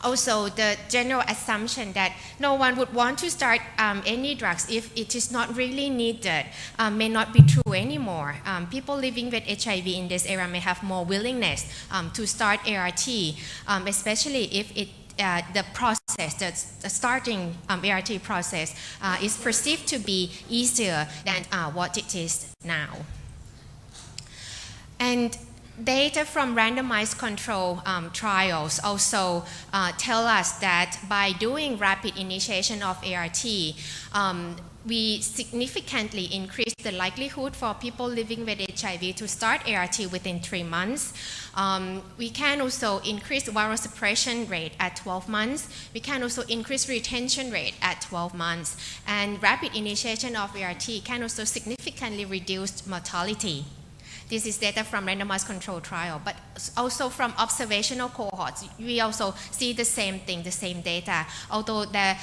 also the general assumption that no one would want to start any drugs if it is not really needed may not be true anymore. People living with HIV in this era may have more willingness to start ART, especially if the process, the starting ART process is perceived to be easier than what it is now. And data from randomized control trials also tell us that by doing rapid initiation of ART, we significantly increase the likelihood for people living with HIV to start ART within 3 months. We can also increase viral suppression rate at 12 months. We can also increase retention rate at 12 months. And rapid initiation of ART can also significantly reduce mortality. This is data from randomized control trial, but also from observational cohorts. We also see the same thing, the same data, although there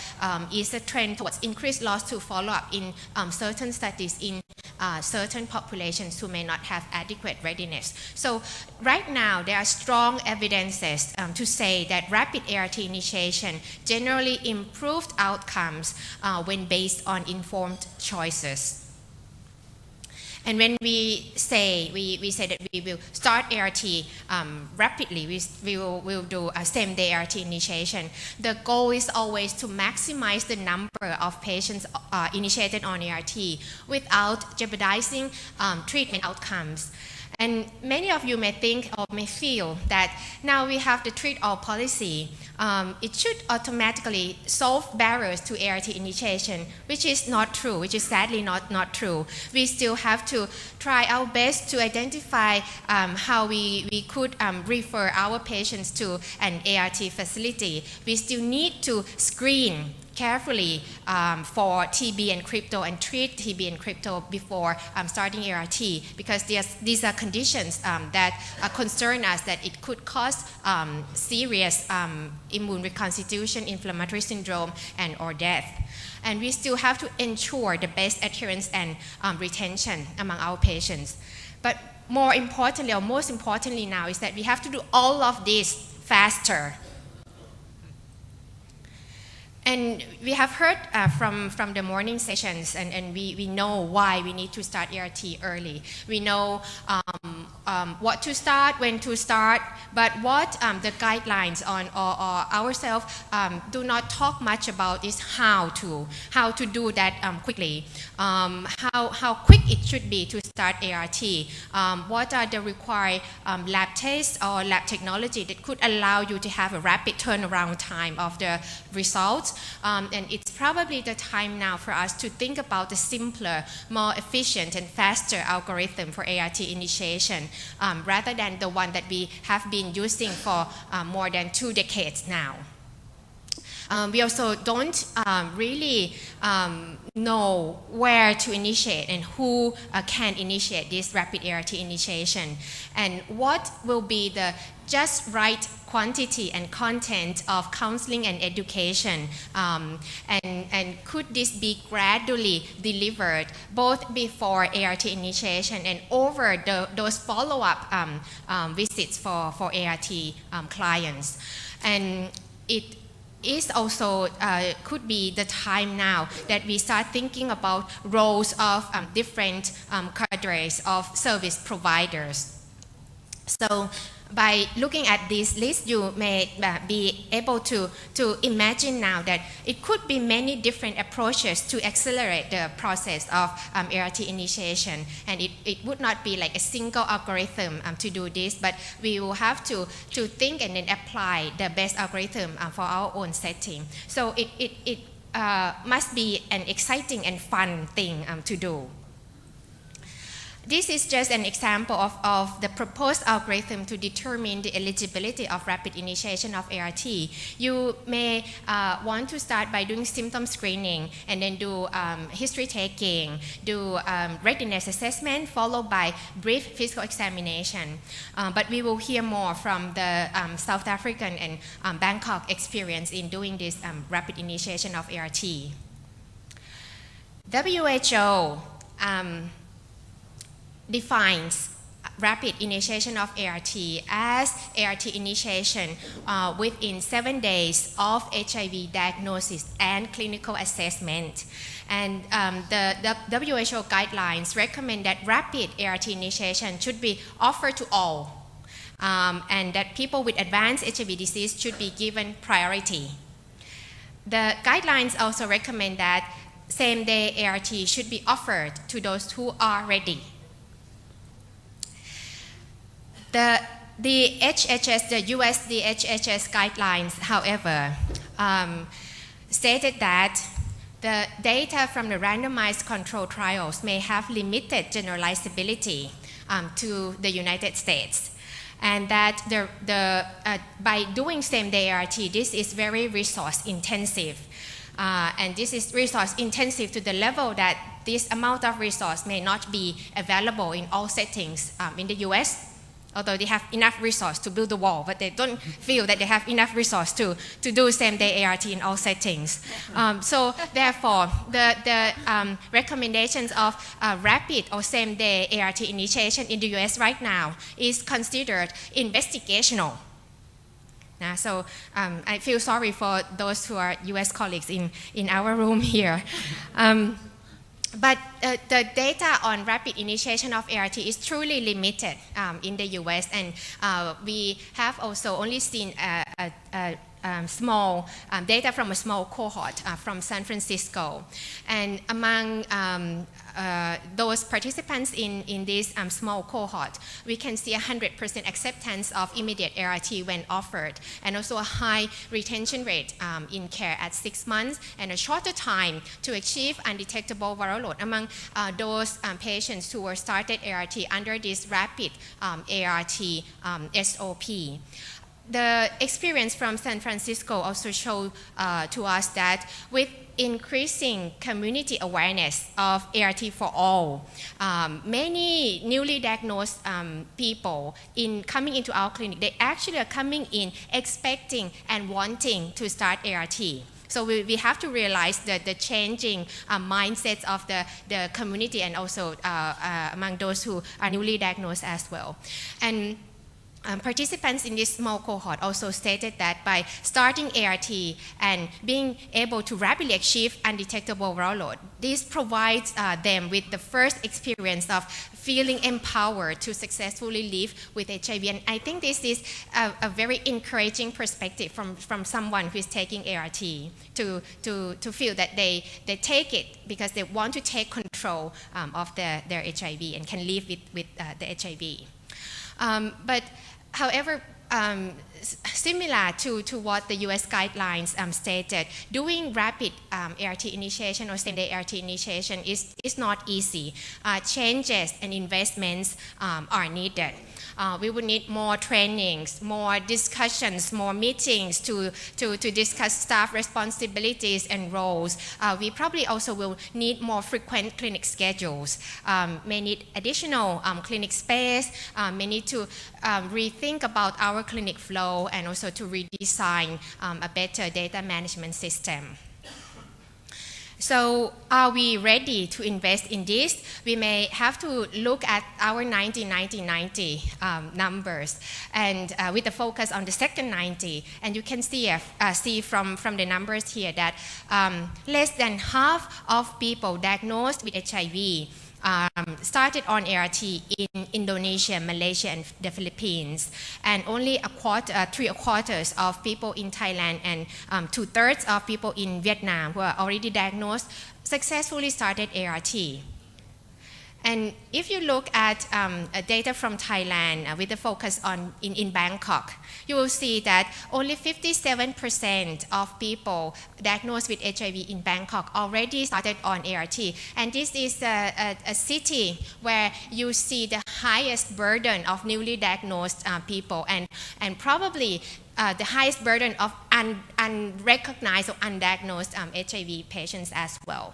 is a trend towards increased loss to follow-up in certain studies in certain populations who may not have adequate readiness. So right now, there are strong evidences to say that rapid ART initiation generally improved outcomes when based on informed choices. And when we say that we will start ART rapidly, we'll do a same-day ART initiation. The goal is always to maximize the number of patients initiated on ART without jeopardizing treatment outcomes. And many of you may think or may feel that now we have the treat-all policy. It should automatically solve barriers to ART initiation, which is not true, which is sadly not true. We still have to try our best to identify how we could refer our patients to an ART facility. We still need to screen carefully for TB and crypto and treat TB and crypto before starting ART, because these are conditions that concern us that it could cause serious immune reconstitution, inflammatory syndrome, and or death. And we still have to ensure the best adherence and retention among our patients. But more importantly, or most importantly now, is that we have to do all of this faster. And we have heard from the morning sessions, and we know why we need to start ART early. We know what to start, when to start, but what the guidelines on or ourselves do not talk much about is how to do that quickly, how quick it should be to start ART, what are the required lab tests or lab technology that could allow you to have a rapid turnaround time of the results. And it's probably the time now for us to think about the simpler, more efficient and faster algorithm for ART initiation rather than the one that we have been using for more than 2 decades now. We also don't really know where to initiate and who can initiate this rapid ART initiation, and what will be the just right quantity and content of counseling and education, and could this be gradually delivered both before ART initiation and over those follow-up visits for ART clients. And it is also could be the time now that we start thinking about roles of different cadres of service providers. So by looking at this list, you may be able to imagine now that it could be many different approaches to accelerate the process of ART initiation. And it would not be like a single algorithm to do this, but we will have to think and then apply the best algorithm for our own setting. So it must be an exciting and fun thing to do. This is just an example of the proposed algorithm to determine the eligibility of rapid initiation of ART. You may want to start by doing symptom screening and then do history taking, do readiness assessment, followed by brief physical examination. But we will hear more from the South African and Bangkok experience in doing this rapid initiation of ART. WHO defines rapid initiation of ART as ART initiation within 7 days of HIV diagnosis and clinical assessment. And the WHO guidelines recommend that rapid ART initiation should be offered to all, and that people with advanced HIV disease should be given priority. The guidelines also recommend that same-day ART should be offered to those who are ready. The DHHS, the US DHHS guidelines, however, stated that the data from the randomized control trials may have limited generalizability to the United States. And that by doing same-day ART, this is very resource intensive. And this is resource intensive to the level that this amount of resource may not be available in all settings in the US, although they have enough resource to build the wall, but they don't feel that they have enough resource to do same-day ART in all settings. So therefore, the recommendations of rapid or same-day ART initiation in the US right now is considered investigational. So I feel sorry for those who are US colleagues in our room here. But the data on rapid initiation of ART is truly limited in the US, and we have also only seen small data from a small cohort from San Francisco. And among those participants in this small cohort, we can see 100% acceptance of immediate ART when offered, and also a high retention rate in care at 6 months, and a shorter time to achieve undetectable viral load among those patients who were started ART under this rapid ART SOP. The experience from San Francisco also showed to us that with increasing community awareness of ART for all, many newly diagnosed people coming into our clinic, they actually are coming in expecting and wanting to start ART. So we have to realize the changing mindsets of the community, and also among those who are newly diagnosed as well. And participants in this small cohort also stated that by starting ART and being able to rapidly achieve undetectable viral load, this provides them with the first experience of feeling empowered to successfully live with HIV. And I think this is a very encouraging perspective from someone who is taking ART to feel that they take it because they want to take control of their HIV and can live with the HIV. But however, similar to what the US guidelines stated, doing rapid ART initiation or same-day ART initiation is not easy. Changes and investments are needed. We would need more trainings, more discussions, more meetings to discuss staff responsibilities and roles. We probably also will need more frequent clinic schedules, may need additional clinic space, may need to rethink about our clinic flow, and also to redesign a better data management system. So are we ready to invest in this? We may have to look at our 90 numbers, and with a focus on the second 90. And you can see from the numbers here that less than half of people diagnosed with HIV started on ART in Indonesia, Malaysia, and the Philippines, and only 3/4 of people in Thailand and 2/3 of people in Vietnam who are already diagnosed successfully started ART. And if you look at data from Thailand with the focus in Bangkok, you will see that only 57% of people diagnosed with HIV in Bangkok already started on ART. And this is a city where you see the highest burden of newly diagnosed people, and probably the highest burden of unrecognized or undiagnosed HIV patients as well.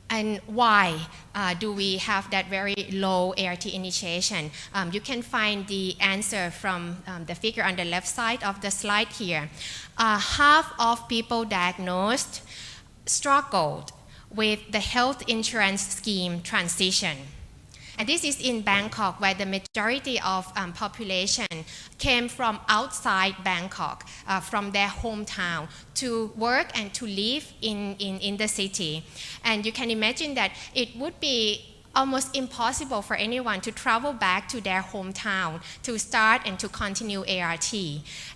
And why do we have that very low ART initiation? You can find the answer from the figure on the left side of the slide here. Half of people diagnosed struggled with the health insurance scheme transition. And this is in Bangkok, where the majority of population came from outside Bangkok, from their hometown, to work and to live in the city. And you can imagine that it would be almost impossible for anyone to travel back to their hometown to start and to continue ART.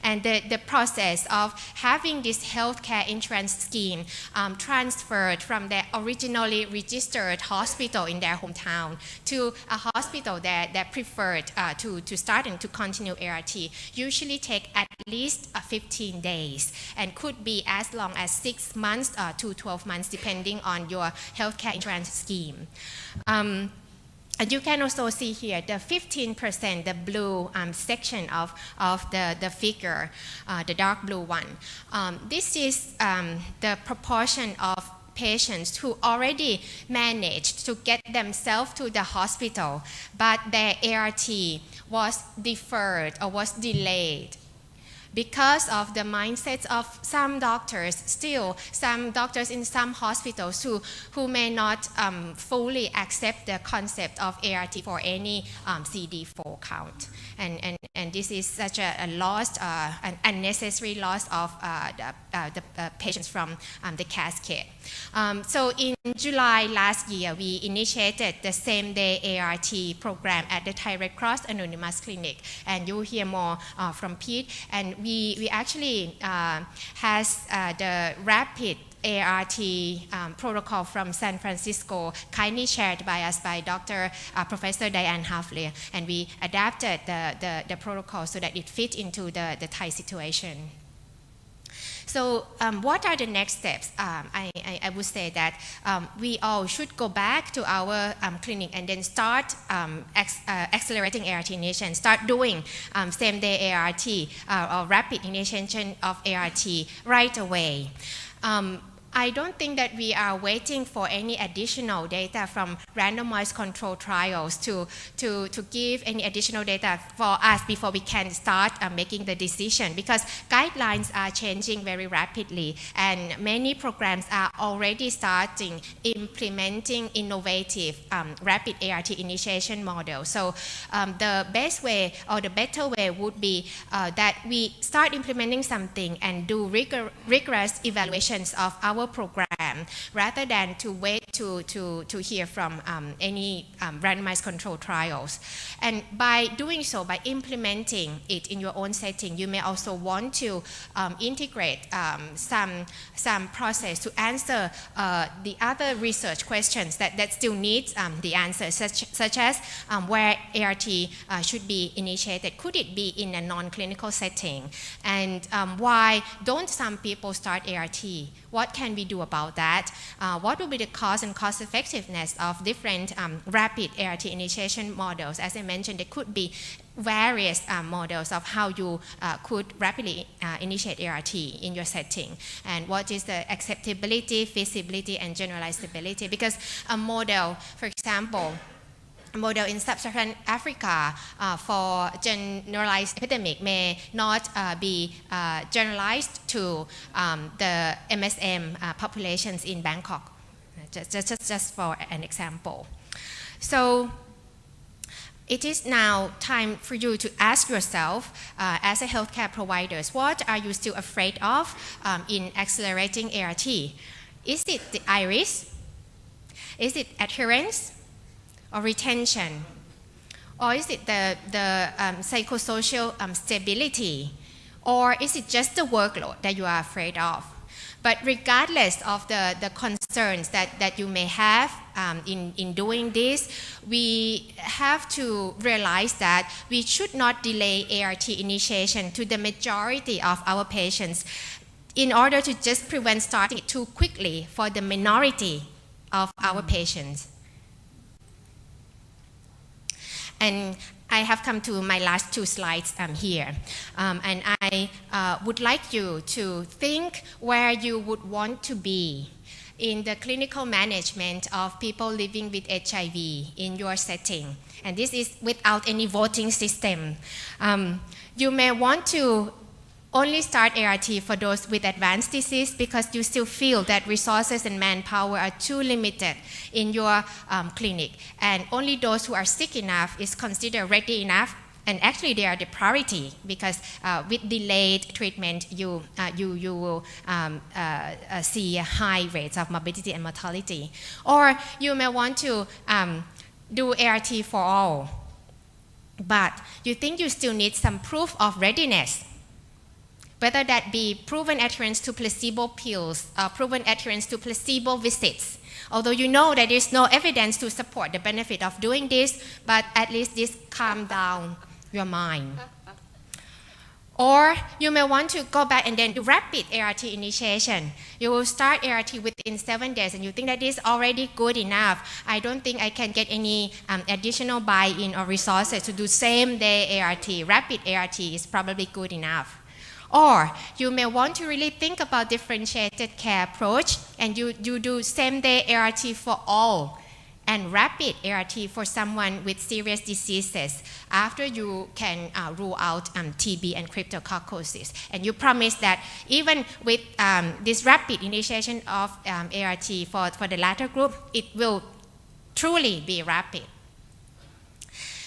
And the process of having this healthcare insurance scheme transferred from their originally registered hospital in their hometown to a hospital that preferred to start and to continue ART usually take at least 15 days and could be as long as 6 months to 12 months depending on your healthcare insurance scheme. And you can also see here the 15%, the blue section of the figure, the dark blue one. This is the proportion of patients who already managed to get themselves to the hospital, but their ART was deferred or was delayed because of the mindsets of some doctors, still some doctors in some hospitals who may not fully accept the concept of ART for any CD4 count. And this is such a loss, an unnecessary loss of the patients from the cascade. So in July last year, we initiated the same-day ART program at the Thai Red Cross Anonymous Clinic, and you'll hear more from Pete. And we actually has the rapid ART protocol from San Francisco, kindly shared by us by Dr. Professor Diane Hafler, and we adapted the protocol so that it fit into the Thai situation. So what are the next steps? I would say that we all should go back to our clinic and then start accelerating ART initiation, start doing same-day ART or rapid initiation of ART right away. I don't think that we are waiting for any additional data from randomized control trials to give any additional data for us before we can start making the decision, because guidelines are changing very rapidly and many programs are already starting implementing innovative rapid ART initiation models. So the best way or the better way would be that we start implementing something and do rigorous evaluations of our program rather than to wait to hear from any randomized control trials. And by doing so, by implementing it in your own setting, you may also want to integrate some process to answer the other research questions that still need the answers, such as where ART should be initiated. Could it be in a non-clinical setting? And why don't some people start ART? What can we do about that? What will be the cost and cost effectiveness of different rapid ART initiation models? As I mentioned, there could be various models of how you could rapidly initiate ART in your setting, and what is the acceptability, feasibility, and generalizability. Because a model, for example, a model in sub-Saharan Africa for generalized epidemic may not be generalized to the MSM populations in Bangkok, just for an example. So it is now time for you to ask yourself, as a healthcare providers, what are you still afraid of in accelerating ART? Is it the iris? Is it adherence or retention? Or is it the psychosocial stability? Or is it just the workload that you are afraid of? But regardless of the concerns that you may have in doing this, we have to realize that we should not delay ART initiation to the majority of our patients in order to just prevent starting it too quickly for the minority of our patients. And I have come to my last two slides here. And I would like you to think where you would want to be in the clinical management of people living with HIV in your setting. And this is without any voting system. You may want to only start ART for those with advanced disease because you still feel that resources and manpower are too limited in your clinic. And only those who are sick enough is considered ready enough. And actually, they are the priority because with delayed treatment, you will see high rates of morbidity and mortality. Or you may want to do ART for all, but you think you still need some proof of readiness, whether that be proven adherence to placebo pills, proven adherence to placebo visits. Although you know that there's no evidence to support the benefit of doing this, but at least this calm down your mind. Or you may want to go back and then do rapid ART initiation. You will start ART within 7 days and you think that is already good enough. I don't think I can get any additional buy-in or resources to do same day ART. Rapid ART is probably good enough. Or you may want to really think about differentiated care approach and you do same day ART for all and rapid ART for someone with serious diseases after you can rule out TB and cryptococcosis. And you promise that even with this rapid initiation of ART for the latter group, it will truly be rapid.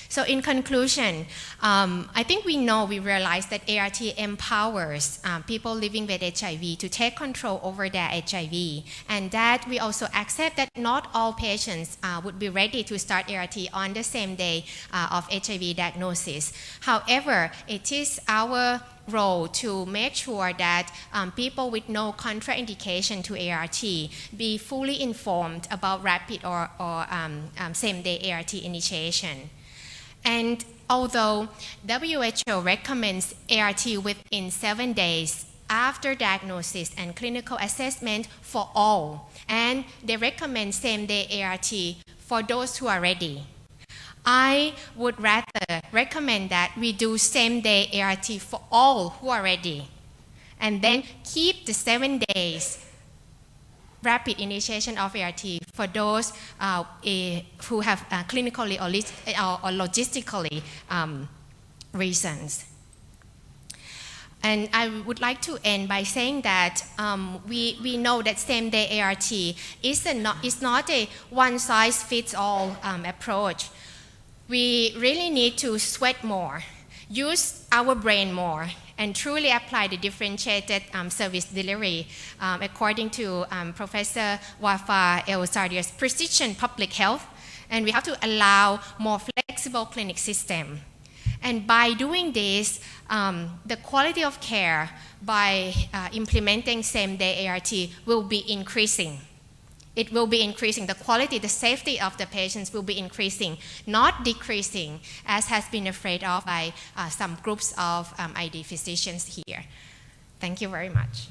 So in conclusion, I think we realize that ART empowers people living with HIV to take control over their HIV, and that we also accept that not all patients would be ready to start ART on the same day of HIV diagnosis. However, it is our role to make sure that people with no contraindication to ART be fully informed about rapid or same-day ART initiation. And although WHO recommends ART within 7 days after diagnosis and clinical assessment for all, and they recommend same-day ART for those who are ready, I would rather recommend that we do same-day ART for all who are ready, and then keep the 7 days rapid initiation of ART for those who have clinically or logistically reasons. And I would like to end by saying that we know that same-day ART is not a one-size-fits-all approach. We really need to sweat more, use our brain more, and truly apply the differentiated service delivery according to Professor Wafa El-Sardia's precision public health. And we have to allow more flexible clinic system. And by doing this, the quality of care by implementing same-day ART will be increasing. It will be increasing. The quality, the safety of the patients will be increasing, not decreasing, as has been afraid of by some groups of ID physicians here. Thank you very much.